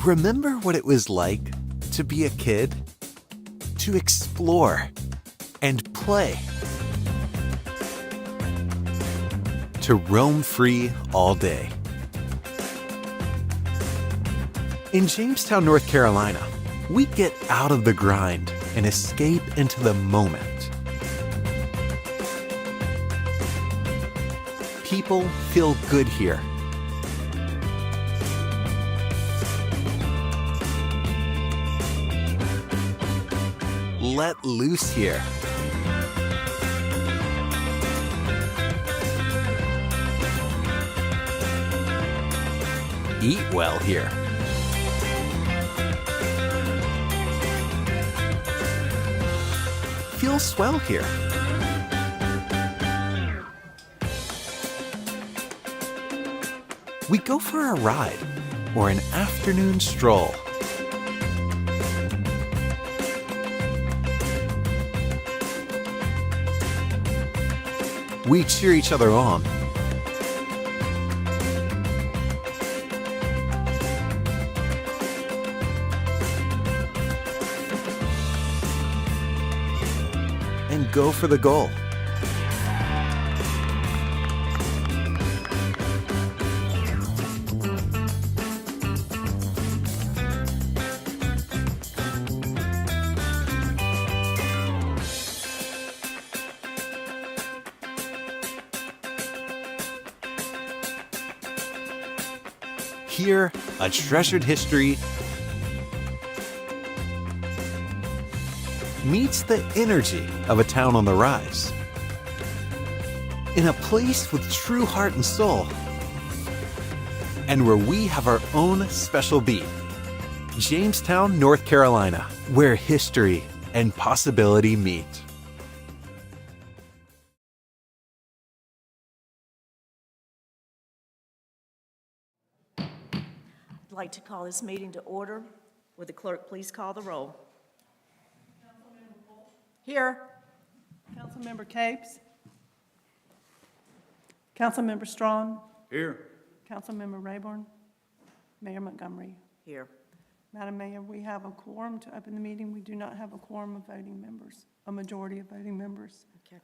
Remember what it was like to be a kid? To explore and play. To roam free all day. In Jamestown, North Carolina, we get out of the grind and escape into the moment. People feel good here. Let loose here. Eat well here. Feel swell here. We go for a ride or an afternoon stroll. We cheer each other on. And go for the goal. Here, a treasured history meets the energy of a town on the rise. In a place with true heart and soul, and where we have our own special beat. Jamestown, North Carolina, where history and possibility meet. I'd like to call this meeting to order. Would the clerk please call the roll? Here. Councilmember Capes. Councilmember Strawn. Here. Councilmember Rayburn. Mayor Montgomery. Here. Madam Mayor, we have a quorum to open the meeting. We do not have a quorum of voting members, a majority of voting members. Okay.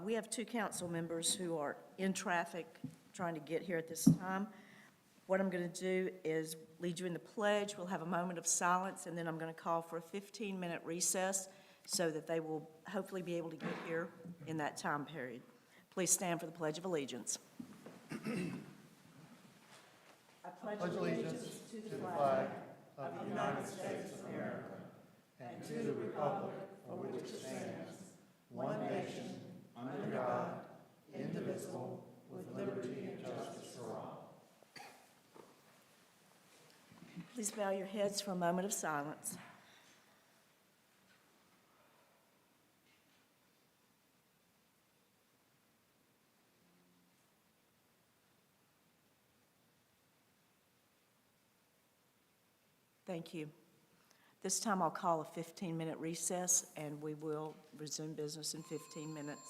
We have two council members who are in traffic trying to get here at this time. What I'm going to do is lead you in the pledge. We'll have a moment of silence, and then I'm going to call for a 15-minute recess so that they will hopefully be able to get here in that time period. Please stand for the Pledge of Allegiance. I pledge allegiance to the flag of the United States of America and to the republic for which it stands, one nation, under God, indivisible, with liberty and justice for all. Please bow your heads for a moment of silence. Thank you. This time I'll call a 15-minute recess, and we will resume business in 15 minutes.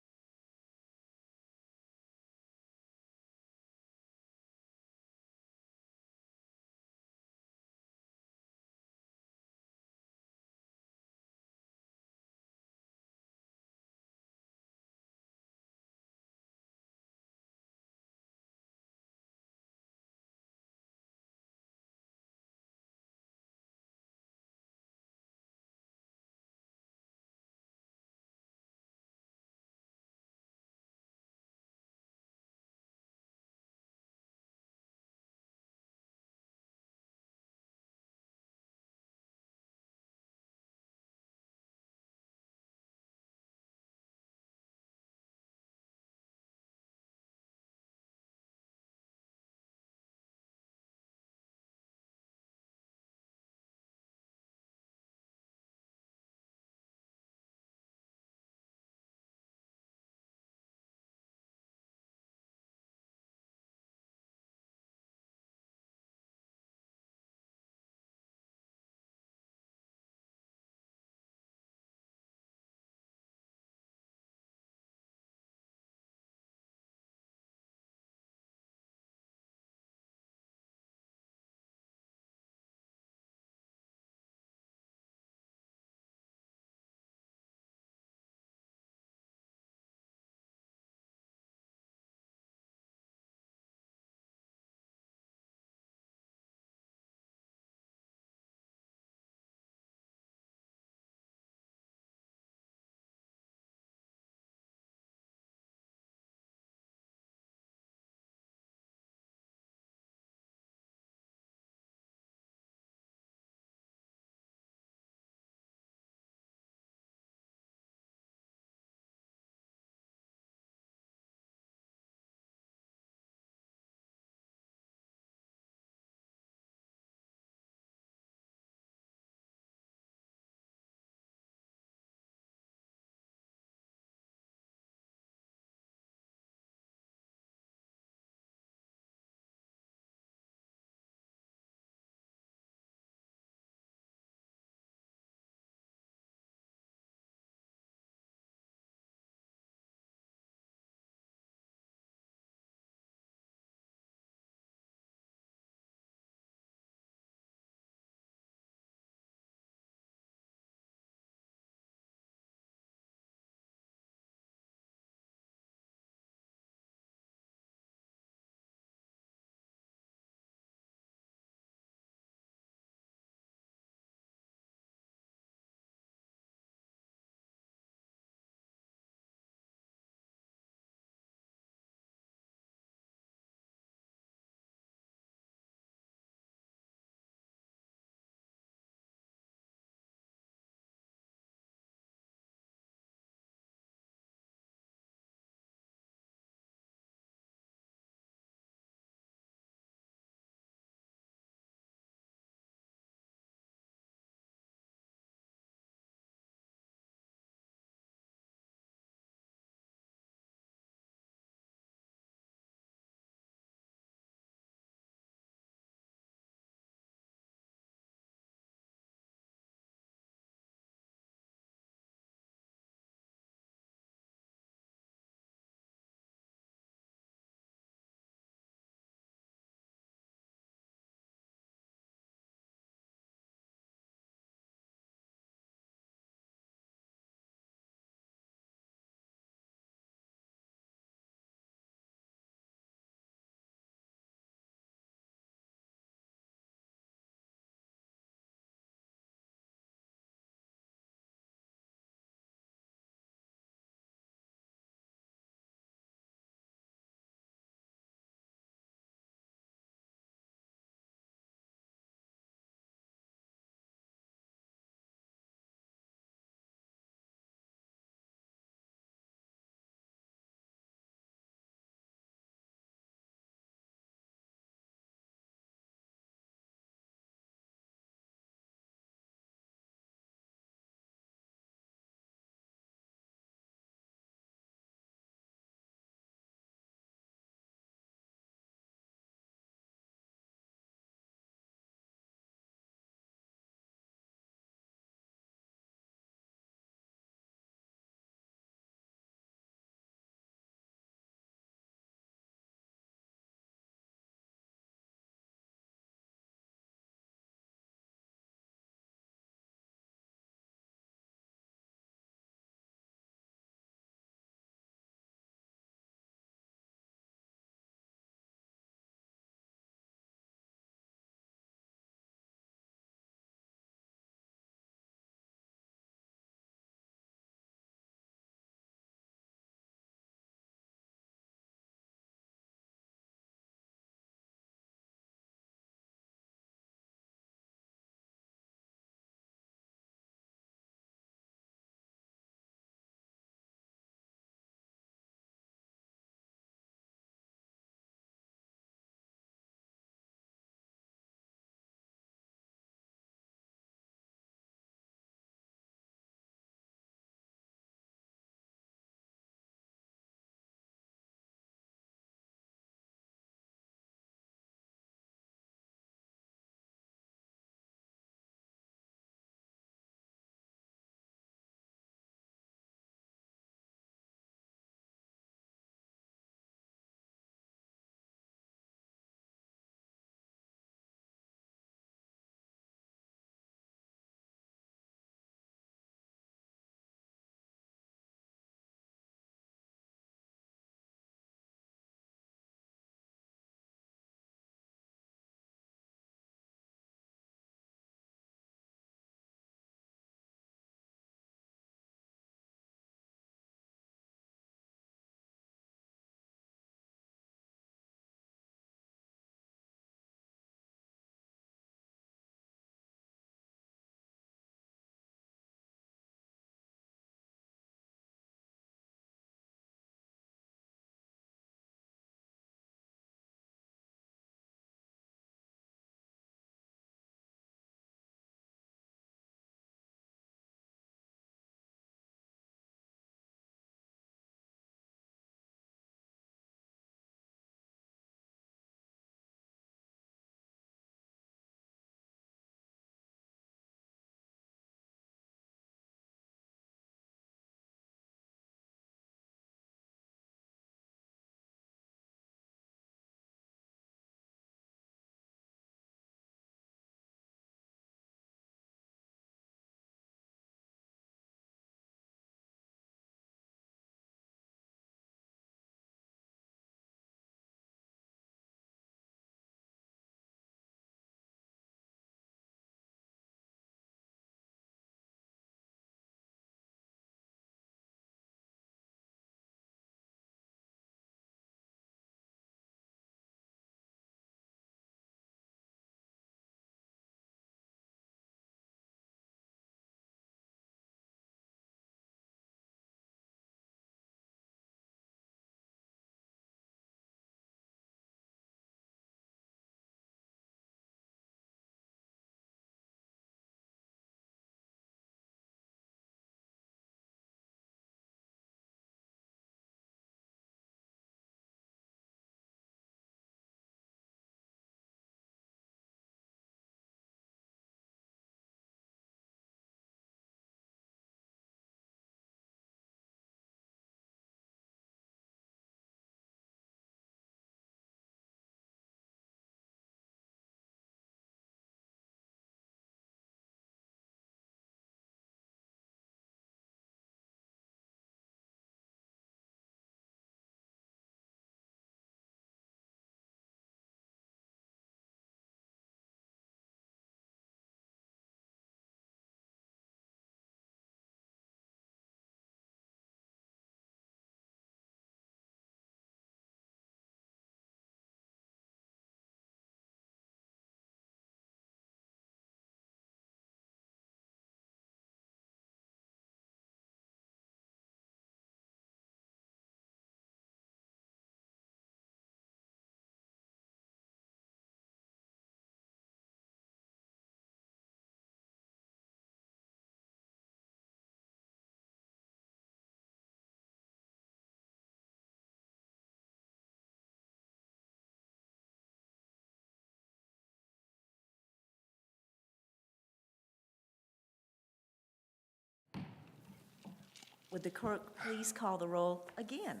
Would the clerk please call the roll again?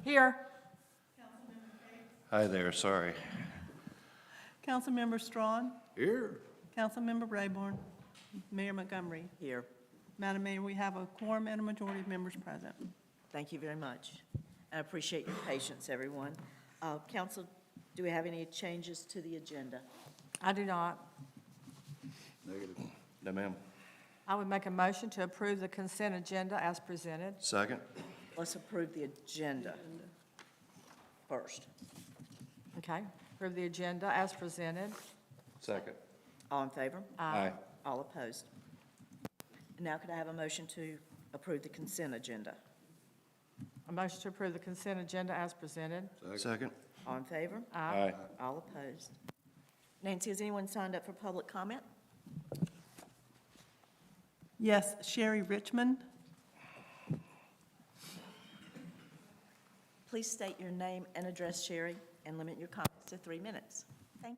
Here. Hi there, sorry. Councilmember Strawn, Here. Councilmember Rayborn, Mayor Montgomery. Here. Madam Mayor, we have a quorum and a majority of members present. Thank you very much. I appreciate your patience, everyone. Council, do we have any changes to the agenda? I do not. No, ma'am. I would make a motion to approve the consent agenda as presented. Second? Let's approve the agenda first. Okay, approve the agenda as presented. Second. All in favor? Aye. All opposed? Now could I have a motion to approve the consent agenda? A motion to approve the consent agenda as presented. Second? All in favor? Aye. All opposed? Nancy, has anyone signed up for public comment? Yes, Sherry Richmond. Please state your name and address, Sherry, and limit your comments to 3 minutes. Thank you.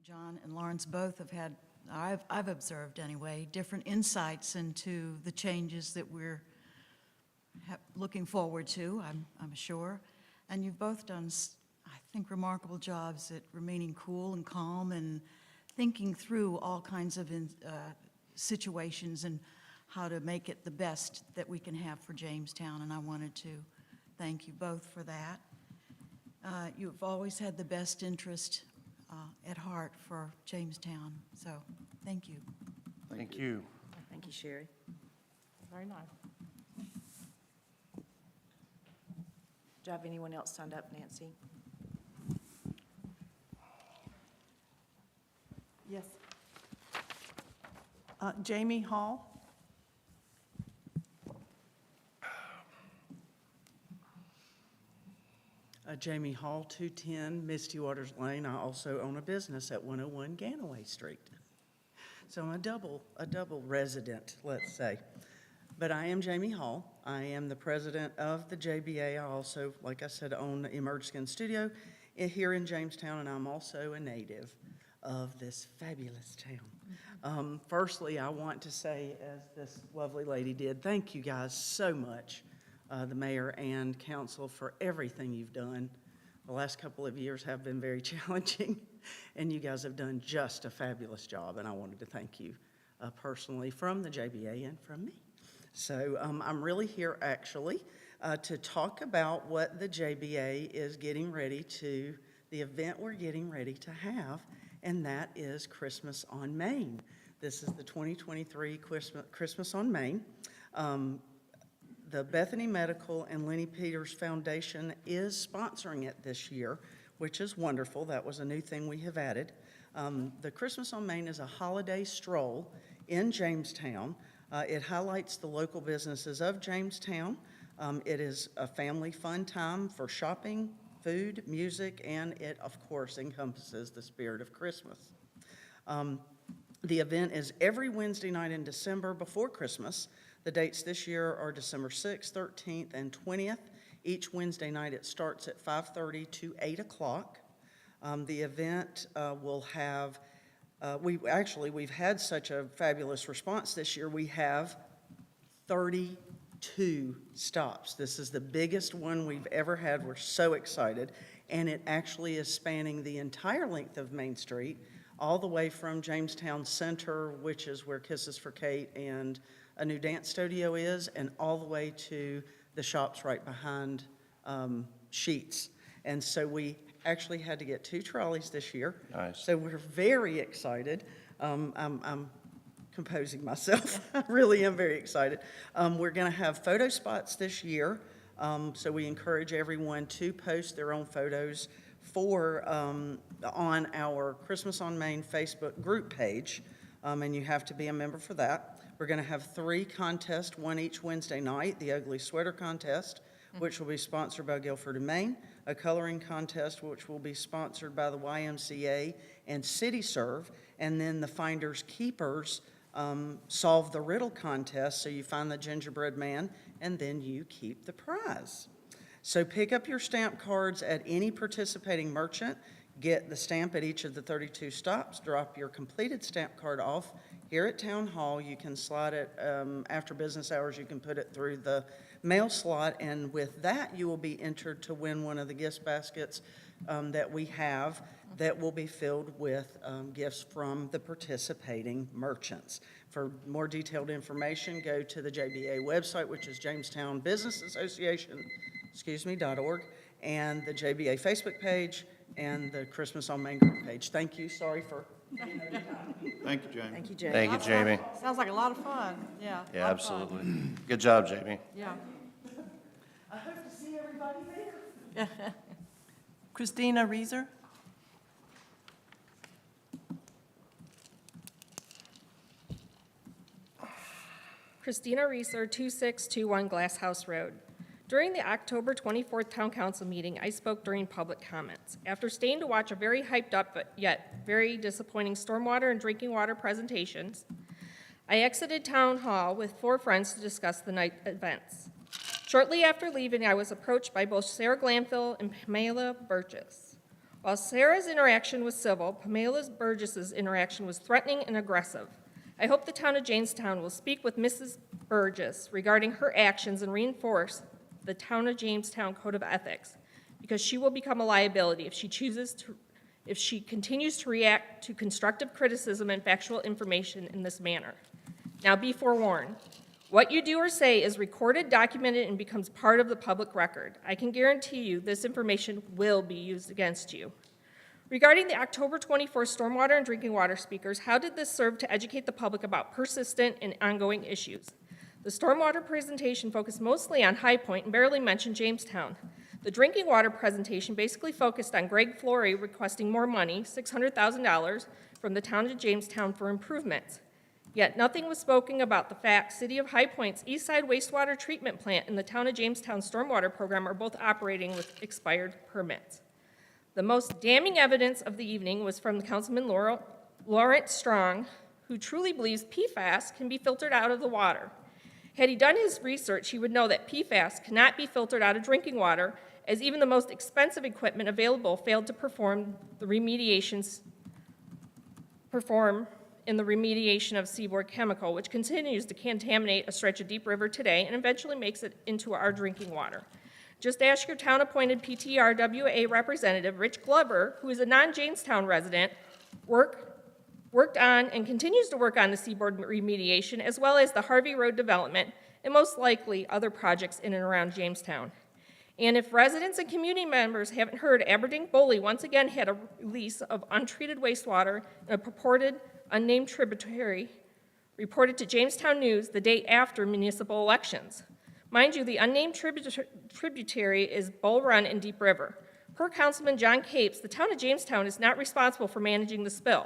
John and Lawrence both have had, I've observed anyway, different insights into the changes that we're looking forward to, I'm sure. And you've both done, I think, remarkable jobs at remaining cool and calm and thinking through all kinds of situations and how to make it the best that we can have for Jamestown. And I wanted to thank you both for that. You've always had the best interest at heart for Jamestown, so thank you. Thank you. Thank you, Sherry. Very nice. Do I have anyone else signed up, Nancy? Yes. Jamie Hall. Jamie Hall, 210 Misty Waters Lane. I also own a business at 101 Ganaway Street. So I'm a double resident, let's say. But I am Jamie Hall. I am the president of the JBA. I also, like I said, own Emerge Skin Studio here in Jamestown, and I'm also a native of this fabulous town. Firstly, I want to say, as this lovely lady did, thank you guys so much, the mayor and council, for everything you've done. The last couple of years have been very challenging, and you guys have done just a fabulous job, and I wanted to thank you personally from the JBA and from me. So I'm really here actually to talk about what the JBA is getting ready to, the event we're getting ready to have, and that is Christmas on Main. This is the 2023 Christmas on Main. The Bethany Medical and Lenny Peters Foundation is sponsoring it this year, which is wonderful. That was a new thing we have added. The Christmas on Main is a holiday stroll in Jamestown. It highlights the local businesses of Jamestown. It is a family fun time for shopping, food, music, and it, of course, encompasses the spirit of Christmas. The event is every Wednesday night in December before Christmas. The dates this year are December 6th, 13th, and 20th. Each Wednesday night it starts at 5:30 to 8 o'clock. The event will have, we've had such a fabulous response this year. We have 32 stops. This is the biggest one we've ever had. We're so excited. And it actually is spanning the entire length of Main Street, all the way from Jamestown Center, which is where Kisses for Kate and a new dance studio is, and all the way to the shops right behind Sheets. And so we actually had to get 2 trolleys this year. Nice. So we're very excited. I'm composing myself. I really am very excited. We're going to have photo spots this year. So we encourage everyone to post their own photos on our Christmas on Main Facebook group page, and you have to be a member for that. We're going to have 3 contests, one each Wednesday night: the Ugly Sweater Contest, which will be sponsored by Guilford and Maine; a coloring contest, which will be sponsored by the YMCA and CityServe, and then the finders keepers solve the riddle contest, so you find the gingerbread man, and then you keep the prize. So pick up your stamp cards at any participating merchant, get the stamp at each of the 32 stops, drop your completed stamp card off here at Town Hall. You can slide it after business hours, you can put it through the mail slot, and with that, you will be entered to win one of the gift baskets that we have that will be filled with gifts from the participating merchants. For more detailed information, go to the JBA website, which is Jamestown Business Association, .org, and the JBA Facebook page and the Christmas on Main group page. Thank you. Sorry for being over time. Thank you, Jamie. Thank you, Jamie. Thank you, Jamie. Sounds like a lot of fun, yeah. Yeah, lot of fun. absolutely. Good job, Jamie. Yeah. I hope to see everybody there. Christina Reeser? Christina Reeser, 2621 Glass House Road. During the October 24th Town Council meeting, I spoke during public comments. After staying to watch a very hyped up but yet very disappointing stormwater and drinking water presentations, I exited Town Hall with 4 friends to discuss the night events. Shortly after leaving, I was approached by both Sarah Glanville and Pamela Burgess. While Sarah's interaction was civil, Pamela Burgess's interaction was threatening and aggressive. I hope the town of Jamestown will speak with Mrs. Burgess regarding her actions and reinforce the town of Jamestown Code of Ethics, because she will become a liability if she continues to react to constructive criticism and factual information in this manner. Now be forewarned. What you do or say is recorded, documented, and becomes part of the public record. I can guarantee you this information will be used against you. Regarding the October 24th stormwater and drinking water speakers, how did this serve to educate the public about persistent and ongoing issues? The stormwater presentation focused mostly on High Point and barely mentioned Jamestown. The drinking water presentation basically focused on Greg Flory requesting more money, $600,000, from the town of Jamestown for improvements. Yet nothing was spoken about the fact City of High Point's Eastside Wastewater Treatment Plant and the town of Jamestown Stormwater Program are both operating with expired permits. The most damning evidence of the evening was from the Councilman Lawrence Strong, who truly believes PFAS can be filtered out of the water. Had he done his research, he would know that PFAS cannot be filtered out of drinking water, as even the most expensive equipment available failed to perform in the remediation of seaboard chemical, which continues to contaminate a stretch of Deep River today and eventually makes it into our drinking water. Just ask your town-appointed PTRWA representative, Rich Glover, who is a non-Jamestown resident, worked on and continues to work on the seaboard remediation, as well as the Harvey Road development, and most likely other projects in and around Jamestown. And if residents and community members haven't heard, Aberdeen Boley once again had a release of untreated wastewater in a purported unnamed tributary reported to Jamestown News the day after municipal elections. Mind you, the unnamed tributary is Bull Run in Deep River. Per Councilman John Capes, the town of Jamestown is not responsible for managing the spill.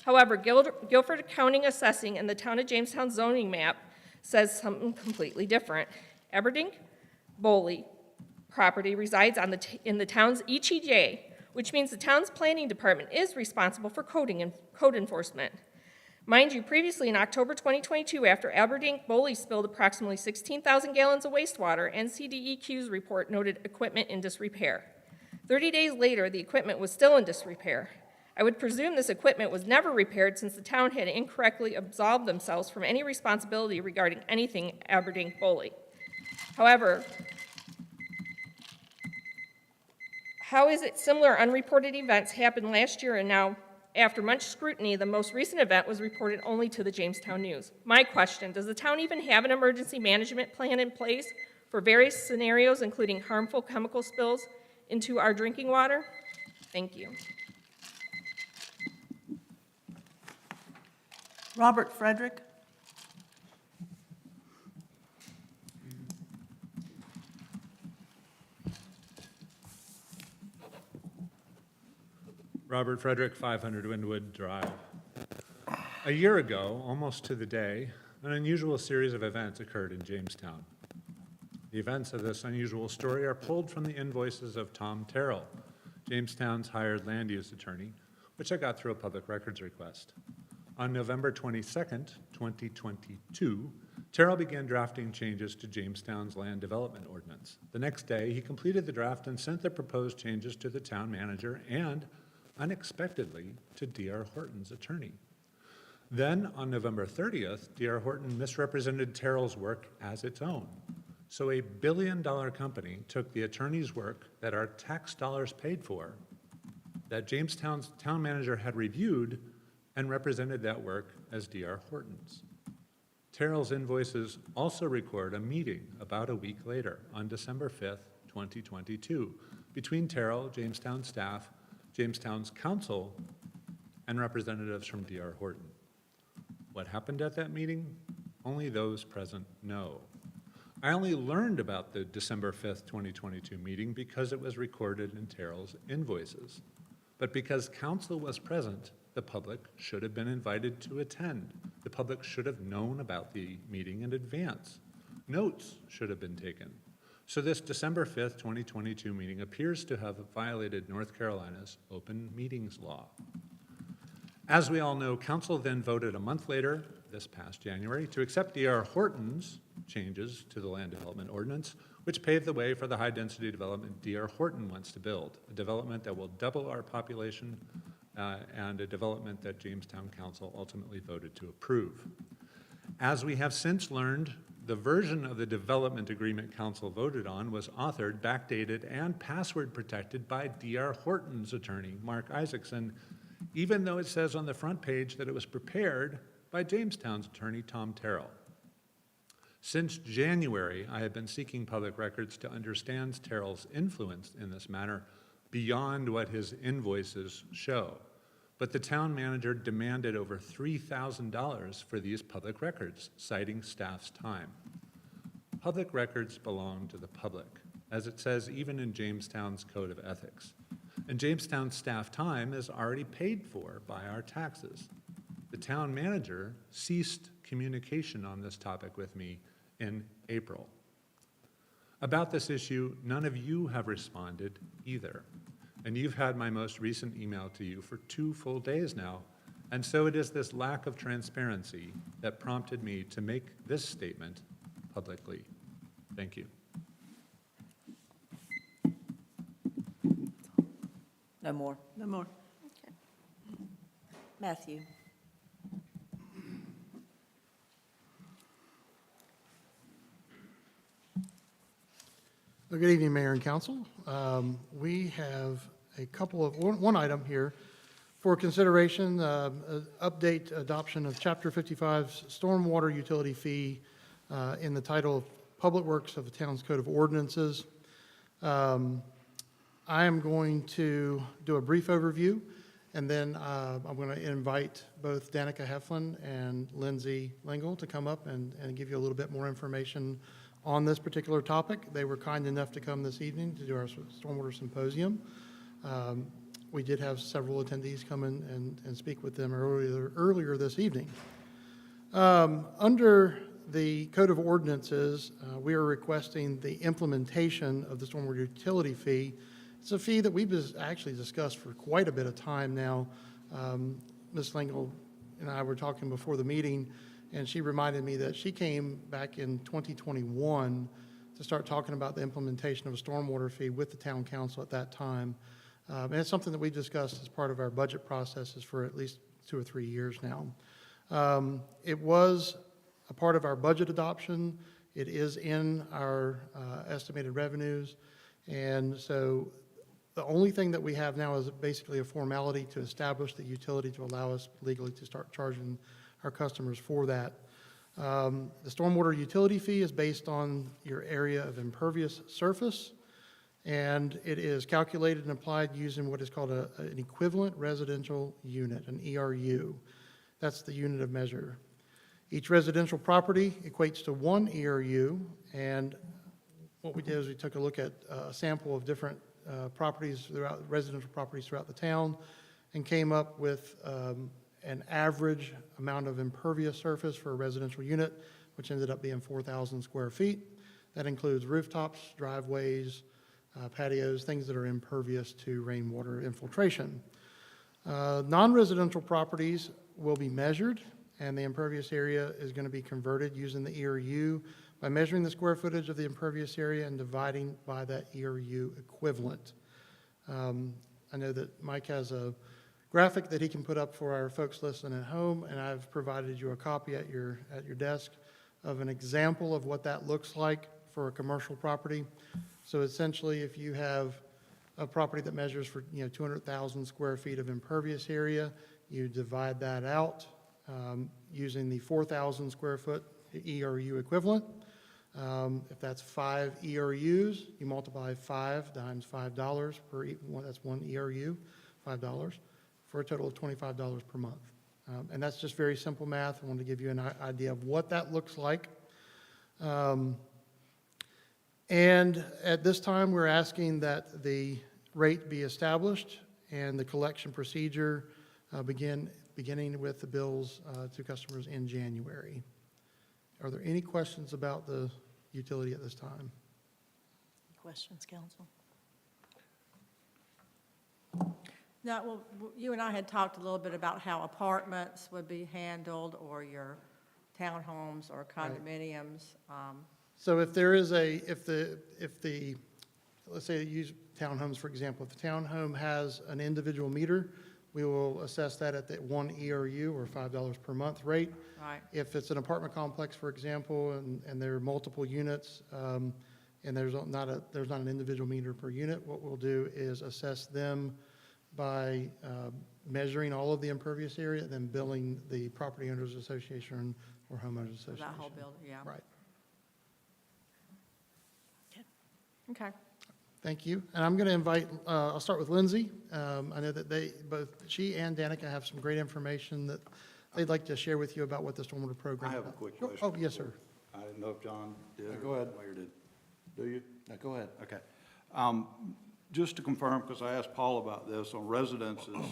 However, Guilford Accounting Assessing and the town of Jamestown zoning map says something completely different. Aberdeen Boley property resides in the town's ETJ, which means the town's planning department is responsible for code enforcement. Mind you, previously in October 2022, after Aberdeen Boley spilled approximately 16,000 gallons of wastewater, NCDEQ's report noted equipment in disrepair. 30 days later, the equipment was still in disrepair. I would presume this equipment was never repaired since the town had incorrectly absolved themselves from any responsibility regarding anything Aberdeen Boley. However, how is it similar unreported events happened last year and now, after much scrutiny, the most recent event was reported only to the Jamestown News? My question, does the town even have an emergency management plan in place for various scenarios, including harmful chemical spills into our drinking water? Thank you. Robert Frederick? Robert Frederick, 500 Windwood Drive. A year ago, almost to the day, an unusual series of events occurred in Jamestown. The events of this unusual story are pulled from the invoices of Tom Terrell, Jamestown's hired land use attorney, which I got through a public records request. On November 22nd, 2022, Terrell began drafting changes to Jamestown's land development ordinance. The next day, he completed the draft and sent the proposed changes to the town manager and, unexpectedly, to D.R. Horton's attorney. Then, on November 30th, D.R. Horton misrepresented Terrell's work as its own. So a billion-dollar company took the attorney's work that our tax dollars paid for, that Jamestown's town manager had reviewed, and represented that work as D.R. Horton's. Terrell's invoices also record a meeting about a week later, on December 5th, 2022, between Terrell, Jamestown staff, Jamestown's council, and representatives from D.R. Horton. What happened at that meeting? Only those present know. I only learned about the December 5th, 2022 meeting because it was recorded in Terrell's invoices. But because council was present, the public should have been invited to attend. The public should have known about the meeting in advance. Notes should have been taken. So this December 5th, 2022 meeting appears to have violated North Carolina's open meetings law. As we all know, council then voted a month later, this past January, to accept D.R. Horton's changes to the land development ordinance, which paved the way for the high-density development D.R. Horton wants to build, a development that will double our population and a development that Jamestown Council ultimately voted to approve. As we have since learned, the version of the development agreement council voted on was authored, backdated, and password protected by D.R. Horton's attorney, Mark Isaacson, even though it says on the front page that it was prepared by Jamestown's attorney, Tom Terrell. Since January, I have been seeking public records to understand Terrell's influence in this matter beyond what his invoices show. But the town manager demanded over $3,000 for these public records, citing staff's time. Public records belong to the public, as it says even in Jamestown's Code of Ethics. And Jamestown's staff time is already paid for by our taxes. The town manager ceased communication on this topic with me in April. About this issue, none of you have responded either. And you've had my most recent email to you for 2 full days now. And so it is this lack of transparency that prompted me to make this statement publicly. Thank you. No more. No more. Matthew? Well, good evening, Mayor and Council. We have a couple of, one item here for consideration, update adoption of Chapter 55's stormwater utility fee in the title of Public Works of the Town's Code of Ordinances. I am going to do a brief overview, and then I'm going to invite both Danica Heflin and Lindsay Lingle to come up and give you a little bit more information on this particular topic. They were kind enough to come this evening to do our stormwater symposium. We did have several attendees come in and speak with them earlier this evening. Under the Code of Ordinances, we are requesting the implementation of the stormwater utility fee. It's a fee that we've actually discussed for quite a bit of time now. Ms. Lingle and I were talking before the meeting, and she reminded me that she came back in 2021 to start talking about the implementation of a stormwater fee with the town council at that time. And it's something that we discussed as part of our budget processes for at least 2 or 3 years now. It was a part of our budget adoption. It is in our estimated revenues. And so the only thing that we have now is basically a formality to establish the utility to allow us legally to start charging our customers for that. The stormwater utility fee is based on your area of impervious surface, and it is calculated and applied using what is called an equivalent residential unit, an ERU. That's the unit of measure. Each residential property equates to 1 ERU, and what we did is we took a look at a sample of different residential properties throughout the town and came up with an average amount of impervious surface for a residential unit, which ended up being 4,000 square feet. That includes rooftops, driveways, patios, things that are impervious to rainwater infiltration. Non-residential properties will be measured, and the impervious area is going to be converted using the ERU by measuring the square footage of the impervious area and dividing by that ERU equivalent. I know that Mike has a graphic that he can put up for our folks listening at home, and I've provided you a copy at your desk of an example of what that looks like for a commercial property. So essentially, if you have a property that measures for 200,000 square feet of impervious area, you divide that out using the 4,000 square foot ERU equivalent. If that's 5 ERUs, you multiply 5 times $5 per, that's 1 ERU, $5, for a total of $25 per month. And that's just very simple math. I wanted to give you an idea of what that looks like. And at this time, we're asking that the rate be established and the collection procedure beginning with the bills to customers in January. Are there any questions about the utility at this time? Questions, council? Now, well, you and I had talked a little bit about how apartments would be handled, or your townhomes or condominiums. So if there is if the, let's say use townhomes, for example, if the townhome has an individual meter, we will assess that at the 1 ERU or $5 per month rate. Right. If it's an apartment complex, for example, and there are multiple units, and there's not an individual meter per unit, what we'll do is assess them by measuring all of the impervious area, then billing the property owners association or homeowners association. That whole building, yeah. Right. Okay. Thank you. And I'm going to invite, I'll start with Lindsay. I know that both she and Danica have some great information that they'd like to share with you about what the stormwater program I is have a about. quick Sure. question. Oh, yes, sir. I didn't know if John did. Go ahead. Or Mayor did. Do you? Now, go ahead. Okay. Just to confirm, because I asked Paul about this, on residences,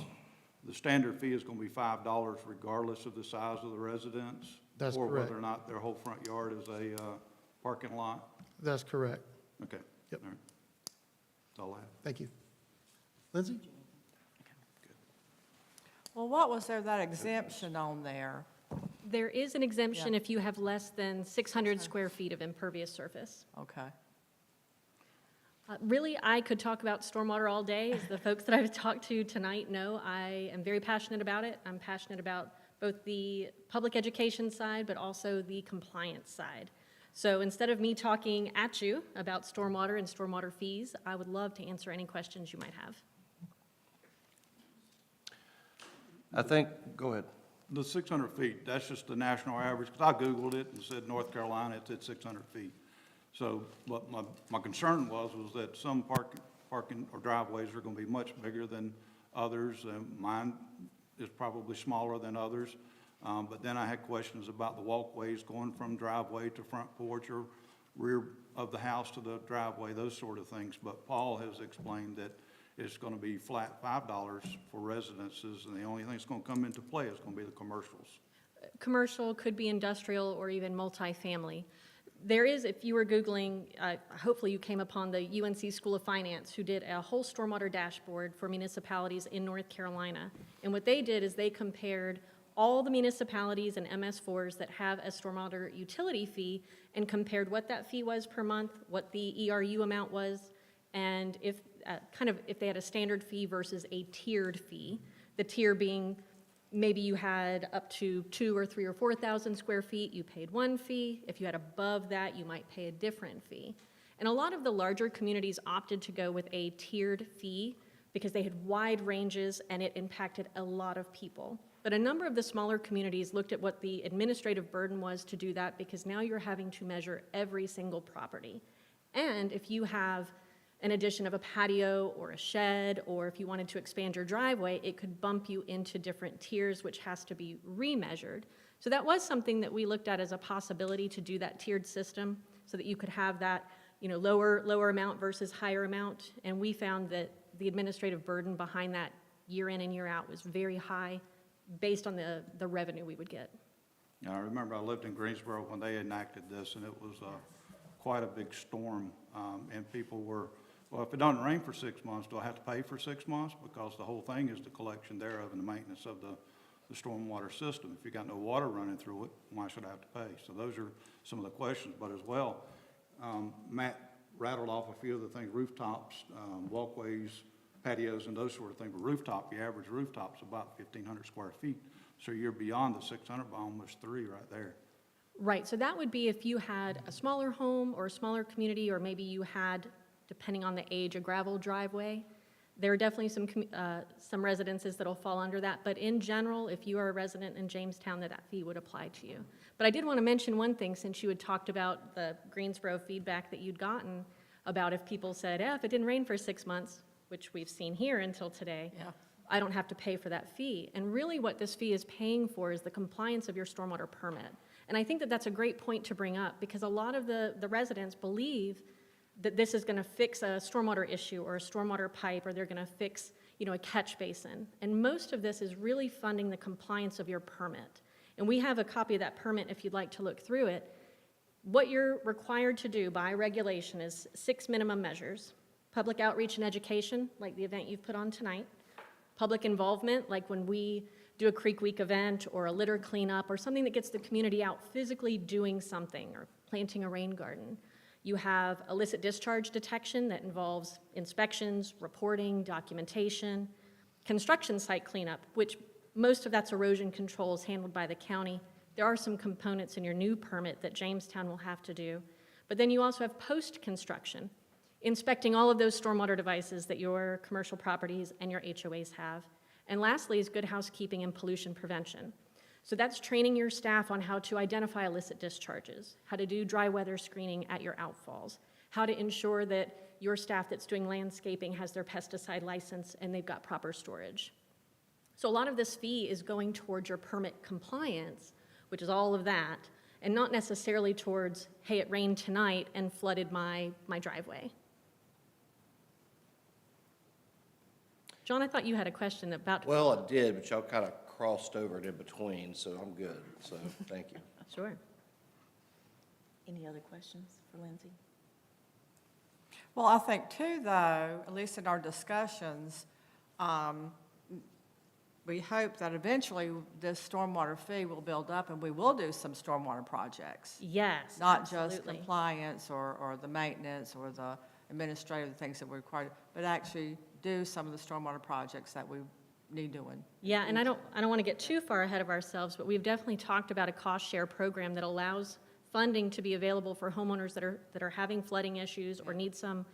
the standard fee is going to be $5 regardless of the size of the residence? That's Or correct. whether or not their whole front yard is a parking lot? That's correct. Okay. Yep. All right. That's all I have. Thank you. Lindsay? Well, what was there, that exemption on there? There is an exemption Yeah. if you have less than 600 square feet of impervious surface. Okay. Really, I could talk about stormwater all day. As the folks that I've talked to tonight know, I am very passionate about it. I'm passionate about both the public education side, but also the compliance side. So instead of me talking at you about stormwater and stormwater fees, I would love to answer any questions you might have. I think, go ahead. The 600 feet, that's just the national average, because I Googled it and said North Carolina, it's at 600 feet. So what my concern was that some parking or driveways are going to be much bigger than others, and mine is probably smaller than others. But then I had questions about the walkways going from driveway to front porch or rear of the house to the driveway, those sort of things. But Paul has explained that it's going to be flat $5 for residences, and the only thing that's going to come into play is going to be the commercials. Commercial, could be industrial, or even multifamily. There is, if you were Googling, hopefully you came upon the UNC School of Finance, who did a whole stormwater dashboard for municipalities in North Carolina. And what they did is they compared all the municipalities and MS4s that have a stormwater utility fee and compared what that fee was per month, what the ERU amount was, and if if they had a standard fee versus a tiered fee. The tier being maybe you had up to 2,000 or 3,000 or 4,000 square feet, you paid one fee. If you had above that, you might pay a different fee. And a lot of the larger communities opted to go with a tiered fee because they had wide ranges and it impacted a lot of people. But a number of the smaller communities looked at what the administrative burden was to do that, because now you're having to measure every single property. And if you have an addition of a patio or a shed, or if you wanted to expand your driveway, it could bump you into different tiers, which has to be remeasured. So that was something that we looked at as a possibility, to do that tiered system so that you could have that, lower amount versus higher amount. And we found that the administrative burden behind that year in and year out was very high based on the revenue we would get. I remember I lived in Greensboro when they enacted this, and it was quite a big storm, and people were Well, if it doesn't rain for 6 months, do I have to pay for 6 months? Because the whole thing is the collection thereof and the maintenance of the stormwater system. If you got no water running through it, why should I have to pay? So those are some of the questions, but as well, Matt rattled off a few of the things, rooftops, walkways, patios, and those sort of things. But rooftop, the average rooftop's about 1,500 square feet. So you're beyond the 600 by almost 3 right there. Right, so that would be if you had a smaller home or a smaller community, or maybe you had, depending on the age, a gravel driveway. There are definitely some residences that'll fall under that, but in general, if you are a resident in Jamestown, that fee would apply to you. But I did want to mention one thing, since you had talked about the Greensboro feedback that you'd gotten about if people said, if it didn't rain for 6 months, which we've seen here until today, Yeah. I don't have to pay for that fee. And really what this fee is paying for is the compliance of your stormwater permit. And I think that that's a great point to bring up, because a lot of the residents believe that this is going to fix a stormwater issue or a stormwater pipe, or they're going to fix, a catch basin. And most of this is really funding the compliance of your permit. And we have a copy of that permit if you'd like to look through it. What you're required to do by regulation is 6 minimum measures: public outreach and education, like the event you've put on tonight; public involvement, like when we do a Creek Week event or a litter cleanup or something that gets the community out physically doing something, or planting a rain garden. You have illicit discharge detection that involves inspections, reporting, documentation; construction site cleanup, which most of that's erosion controls handled by the county. There are some components in your new permit that Jamestown will have to do. But then you also have post-construction, inspecting all of those stormwater devices that your commercial properties and your HOAs have. And lastly is good housekeeping and pollution prevention. So that's training your staff on how to identify illicit discharges, how to do dry weather screening at your outfalls, how to ensure that your staff that's doing landscaping has their pesticide license and they've got proper storage. So a lot of this fee is going towards your permit compliance, which is all of that, and not necessarily towards, hey, it rained tonight and flooded my driveway. John, I thought you had a question about. Well, I did, but y'all kind of crossed over it in between, so I'm good. So, thank you. Sure. Any other questions for Lindsay? Well, I think too, though, at least in our discussions, we hope that eventually this stormwater fee will build up and we will do some stormwater projects. Yes, Not just absolutely. compliance or the maintenance or the administrative things that we require, but actually do some of the stormwater projects that we need doing. Yeah, and I don't want to get too far ahead of ourselves, but we've definitely talked about a cost share program that allows funding to be available for homeowners that are having flooding issues or need some,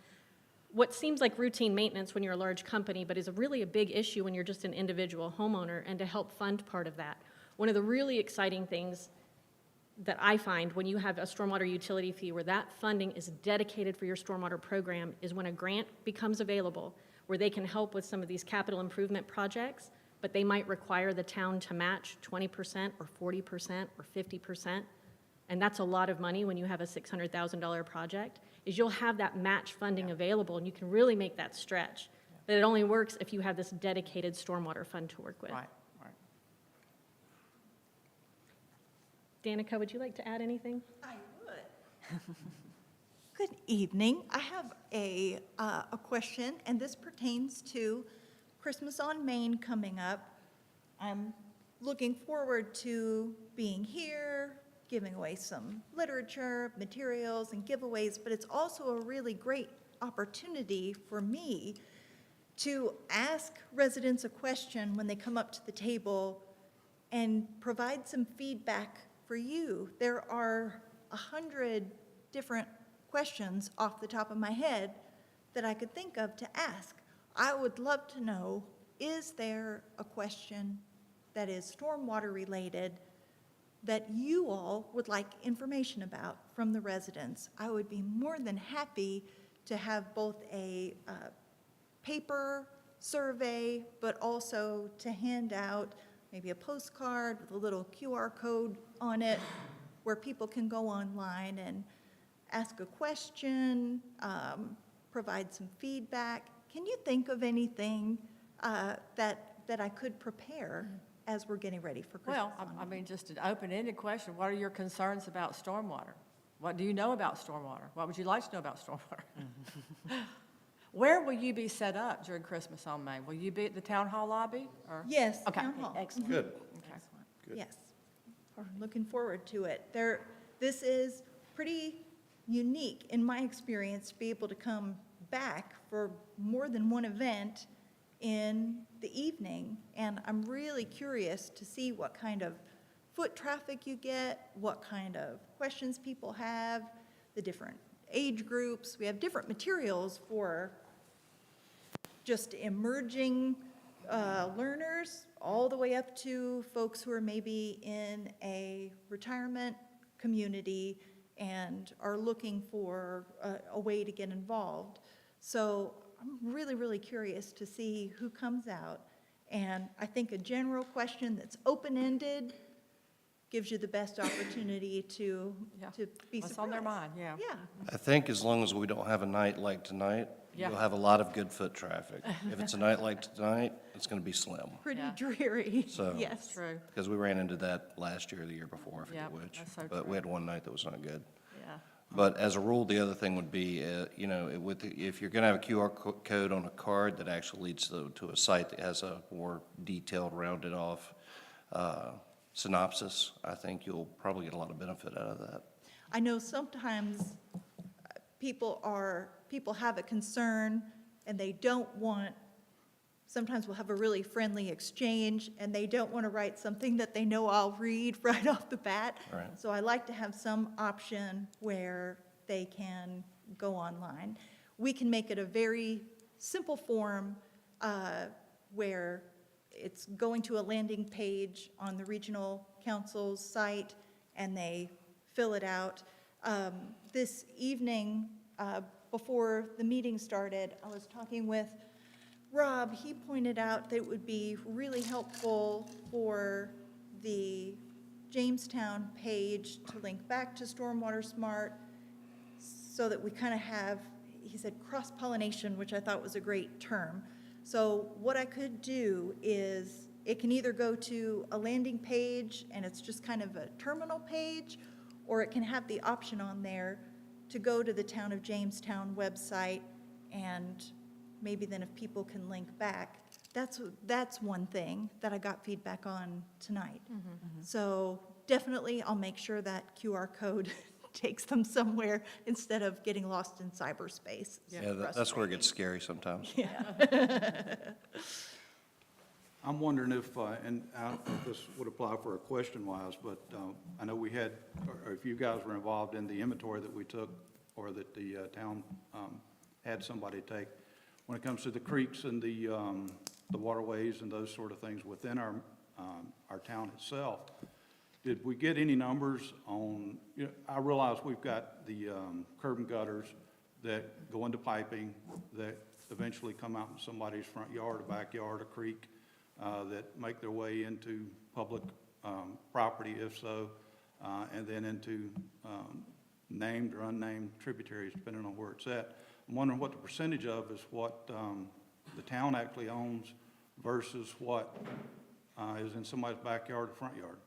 what seems like routine maintenance when you're a large company, but is really a big issue when you're just an individual homeowner, and to help fund part of that. One of the really exciting things that I find when you have a stormwater utility fee where that funding is dedicated for your stormwater program is when a grant becomes available where they can help with some of these capital improvement projects, but they might require the town to match 20% or 40% or 50%. And that's a lot of money when you have a $600,000 project, is you'll have that match funding available and you can really make that stretch. But it only works if you have this dedicated stormwater fund to work with. Right, right. Danica, would you like to add anything? I would. Good evening. I have a question, and this pertains to Christmas on Main coming up. I'm looking forward to being here, giving away some literature, materials, and giveaways, but it's also a really great opportunity for me to ask residents a question when they come up to the table and provide some feedback for you. There are 100 different questions off the top of my head that I could think of to ask. I would love to know, is there a question that is stormwater related that you all would like information about from the residents? I would be more than happy to have both a paper survey, but also to hand out maybe a postcard with a little QR code on it where people can go online and ask a question, provide some feedback. Can you think of anything that I could prepare as we're getting ready for Christmas? Well, I mean, just an open-ended question. What are your concerns about stormwater? What do you know about stormwater? What would you like to know about stormwater? Where will you be set up during Christmas on Main? Will you be at the town hall lobby, or? Yes, Okay. town hall. Excellent. Good. Okay. Good. Yes. We're looking forward to it. This is pretty unique, in my experience, to be able to come back for more than one event in the evening. And I'm really curious to see what kind of foot traffic you get, what kind of questions people have, the different age groups. We have different materials for just emerging learners, all the way up to folks who are maybe in a retirement community and are looking for a way to get involved. So I'm really, really curious to see who comes out. And I think a general question that's open-ended gives you the best opportunity to Yeah. be What's on their surprised. mind, yeah. Yeah. I think as long as we don't have a night like tonight, Yeah. you'll have a lot of good foot traffic. If it's a night like tonight, it's gonna be slim. Pretty Yeah. dreary, So- yes. True, Because we ran into that last year or the year before, I Yep, forget which. that's so But true. we had one night that was not good. yeah. But as a rule, the other thing would be, if you're gonna have a QR code on a card that actually leads to a site that has a more detailed, rounded off synopsis, I think you'll probably get a lot of benefit out of that. I know sometimes people have a concern and they don't want, sometimes we'll have a really friendly exchange and they don't want to write something that they know I'll read right off the bat. Right. So I like to have some option where they can go online. We can make it a very simple form where it's going to a landing page on the regional council's site, and they fill it out. This evening, before the meeting started, I was talking with Rob. He pointed out that it would be really helpful for the Jamestown page to link back to Stormwater Smart so that we kind of have, he said, cross-pollination, which I thought was a great term. So what I could do is, it can either go to a landing page and it's just kind of a terminal page, or it can have the option on there to go to the Town of Jamestown website, and maybe then if people can link back. That's one thing that I got feedback on tonight. So definitely I'll make sure that QR code takes them somewhere instead of getting lost in cyberspace. It's Yeah, that's where it gets frustrating. scary sometimes. I'm wondering if, and I don't know if this would apply for a question-wise, but I know we had, or if you guys were involved in the inventory that we took, or that the town had somebody take, when it comes to the creeks and the waterways and those sort of things within our town itself, did we get any numbers on, I realize we've got the curb and gutters that go into piping, that eventually come out in somebody's front yard, a backyard, a creek, that make their way into public property, if so, and then into named or unnamed tributaries, depending on where it's at. I'm wondering what the percentage of is what the town actually owns versus what is in somebody's backyard or front yard.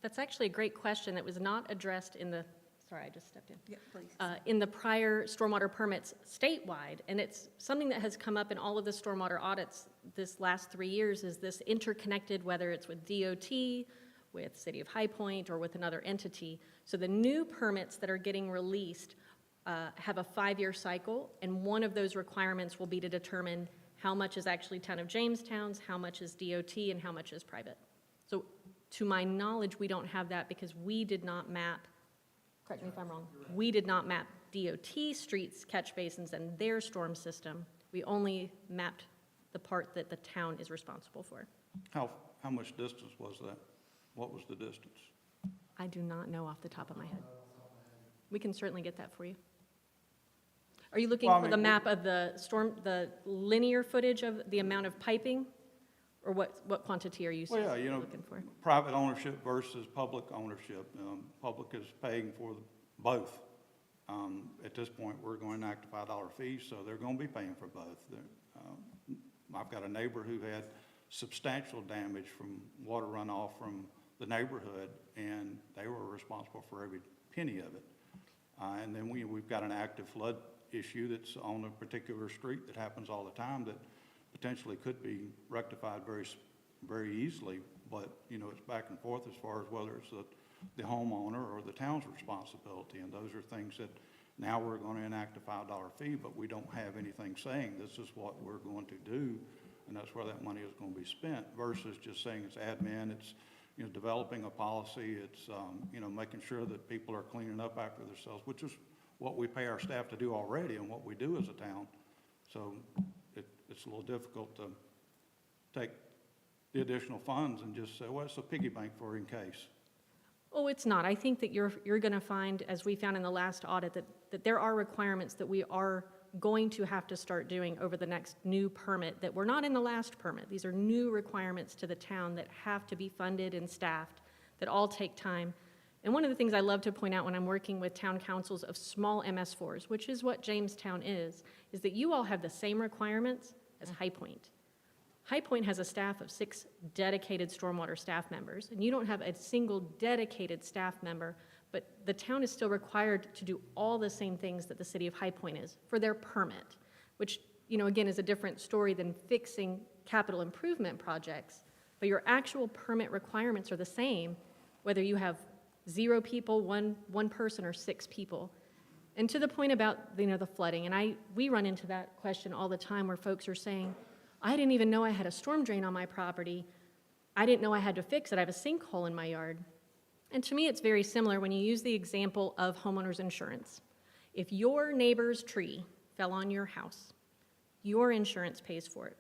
That's actually a great question that was not addressed in the, sorry, I just stepped in. Yeah, please. In the prior stormwater permits statewide, and it's something that has come up in all of the stormwater audits this last 3 years, is this interconnected, whether it's with DOT, with City of High Point, or with another entity. So the new permits that are getting released have a 5-year cycle, and one of those requirements will be to determine how much is actually Town of Jamestown's, how much is DOT, and how much is private. So to my knowledge, we don't have that because we did not map, correct me if I'm wrong, we did not map DOT streets, catch basins, and their storm system. We only mapped the part that the town is responsible for. How much distance was that? What was the distance? I do not know off the top of my head. We can certainly get that for you. Are you looking Well, I for the mean, map of the storm, the linear footage of the amount of piping? Or what quantity are you Well, yeah, looking for? private ownership versus public ownership. Public is paying for both. At this point, we're going to enact a $5 fee, so they're going to be paying for both. I've got a neighbor who had substantial damage from water runoff from the neighborhood, and they were responsible for every penny of it. And then we've got an active flood issue that's on a particular street that happens all the time that potentially could be rectified very easily, but, you know, it's back and forth as far as whether it's the homeowner or the town's responsibility, and those are things that now we're going to enact a $5 fee, but we don't have anything saying this is what we're going to do, and that's where that money is going to be spent, versus just saying it's admin, it's, you know, developing a policy, it's, you know, making sure that people are cleaning up after themselves, which is what we pay our staff to do already and what we do as a town. So it's a little difficult to take the additional funds and just say, well, it's a piggy bank for in case. Oh, it's not. I think that you're going to find, as we found in the last audit, that there are requirements that we are going to have to start doing over the next new permit that were not in the last permit. These are new requirements to the town that have to be funded and staffed, that all take time. And one of the things I love to point out when I'm working with town councils of small MS4s, which is what Jamestown is that you all have the same requirements as High Point. High Point has a staff of 6 dedicated stormwater staff members, and you don't have a single dedicated staff member, but the town is still required to do all the same things that the city of High Point is for their permit, which, you know, again, is a different story than fixing capital improvement projects, but your actual permit requirements are the same, whether you have 0 people, one person, or 6 people. And to the point about, you know, the flooding, and we run into that question all the time where folks are saying, I didn't even know I had a storm drain on my property. I didn't know I had to fix it. I have a sinkhole in my yard. And to me, it's very similar when you use the example of homeowners insurance. If your neighbor's tree fell on your house, your insurance pays for it,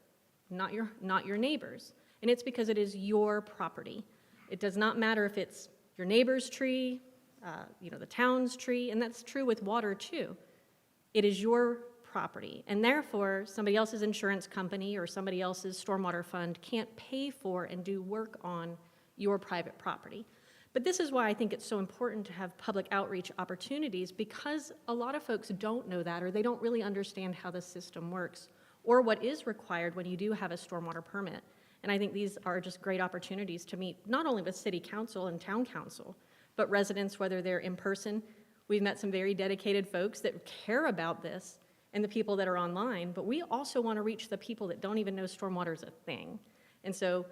not your neighbor's. And it's because it is your property. It does not matter if it's your neighbor's tree, you know, the town's tree, and that's true with water too. It is your property, and therefore somebody else's insurance company or somebody else's stormwater fund can't pay for and do work on your private property. But this is why I think it's so important to have public outreach opportunities, because a lot of folks don't know that, or they don't really understand how the system works or what is required when you do have a stormwater permit. And I think these are just great opportunities to meet not only with city council and town council, but residents, whether they're in person. We've met some very dedicated folks that care about this, and the people that are online, but we also want to reach the people that don't even know stormwater is a thing. And so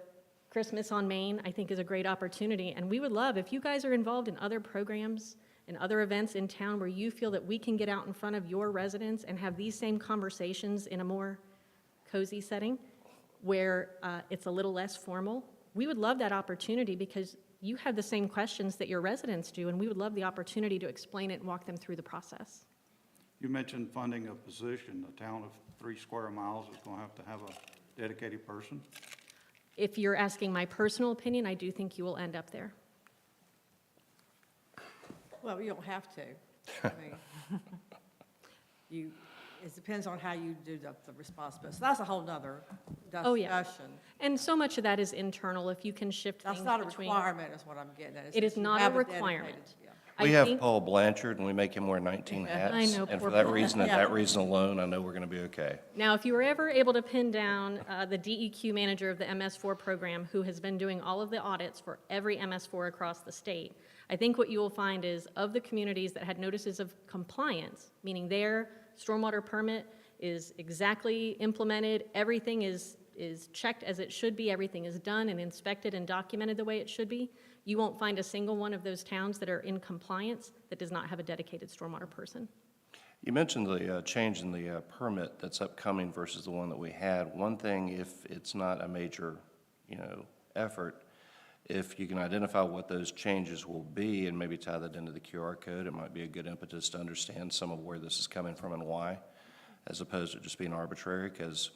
Christmas on Main, I think, is a great opportunity, and we would love, if you guys are involved in other programs and other events in town where you feel that we can get out in front of your residents and have these same conversations in a more cozy setting where it's a little less formal, we would love that opportunity, because you have the same questions that your residents do, and we would love the opportunity to explain it and walk them through the process. You mentioned funding a position. A town of 3 square miles is going to have a dedicated person. If you're asking my personal opinion, I do think you will end up there. Well, you don't have to. I mean, it depends on how you do the responsibility. So that's a whole nother discussion. Oh, yeah. And so much of that is internal. If you can shift things That's not a between. requirement, is what I'm getting at. It is you not have a dedicated- requirement. yeah. We I have think- Paul Blanchard, and we make him wear 19 hats. I know, And poor for that Paul. reason, and Yeah. that reason alone, I know we're going to be okay. Now, if you were ever able to pin down the DEQ manager of the MS4 program, who has been doing all of the audits for every MS4 across the state, I think what you will find is, of the communities that had notices of compliance, meaning their stormwater permit is exactly implemented, everything is checked as it should be, everything is done and inspected and documented the way it should be, you won't find a single one of those towns that are in compliance that does not have a dedicated stormwater person. You mentioned the change in the permit that's upcoming versus the one that we had. One thing, if it's not a major, effort, if you can identify what those changes will be and maybe tie that into the QR code, it might be a good impetus to understand some of where this is coming from and why, as opposed to just being arbitrary, because,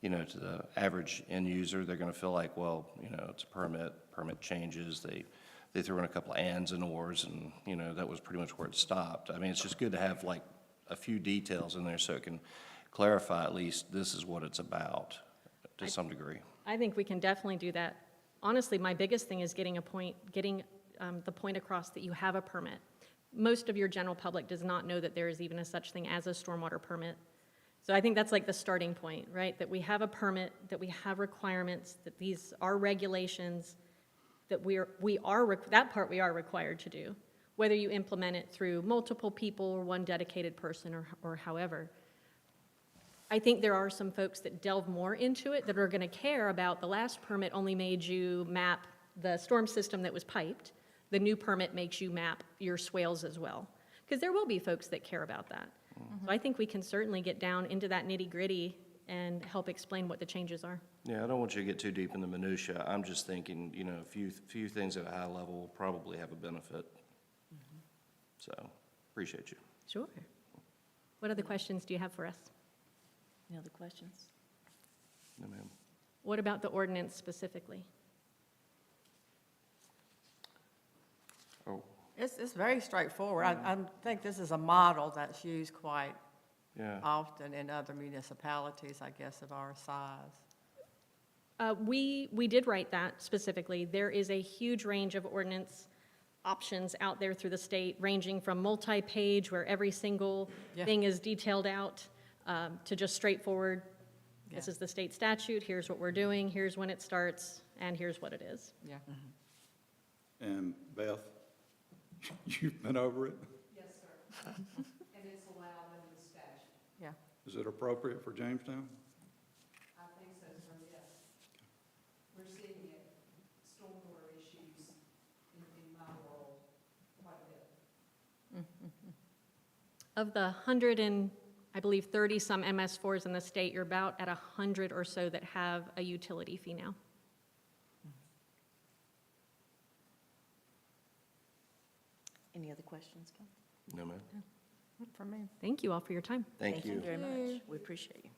to the average end user, they're going to feel like, well, it's a permit changes, they threw in a couple of ands and ors, and, that was pretty much where it stopped. I mean, it's just good to have like a few details in there so it can clarify at least this is what it's about to some degree. I think we can definitely do that. Honestly, my biggest thing is getting the point across that you have a permit. Most of your general public does not know that there is even a such thing as a stormwater permit. So I think that's like the starting point, right? That we have a permit, that we have requirements, that these are regulations, that that part we are required to do. whether you implement it through multiple people or one dedicated person or however. I think there are some folks that delve more into it that are going to care about the last permit only made you map the storm system that was piped. The new permit makes you map your swales as well. Because there will be folks that care about that. So I think we can certainly get down into that nitty-gritty and help explain what the changes are. Yeah, I don't want you to get too deep in the minutia. I'm just thinking, you know, a few things at a high level will probably have a benefit. So, appreciate you. Sure. What other questions do you have for us? Any other questions? No, ma'am. What about the ordinance specifically? Oh, It's very straightforward. I think this is a model that's used quite yeah. often in other municipalities, I guess, of our size. We did write that specifically. There is a huge range of ordinance options out there through the state, ranging from multi-page, where every single Yeah. thing is detailed out, to just straightforward, this Yeah. is the state statute, here's what we're doing, here's when it starts, and here's what it is. Yeah. And Beth, you've been over it? Yes, sir. And it's allowed under the statute. Yeah. Is it appropriate for Jamestown? I think so, sir, yes. We're seeing it, stormwater issues in my world quite a bit. Of the 100 and, I believe, 30-some MS4s in the state, you're about at 100 or so that have a utility fee now. Any other questions, Ken? No, ma'am. For me. Thank you all for your time. Thank you. very much. We appreciate you.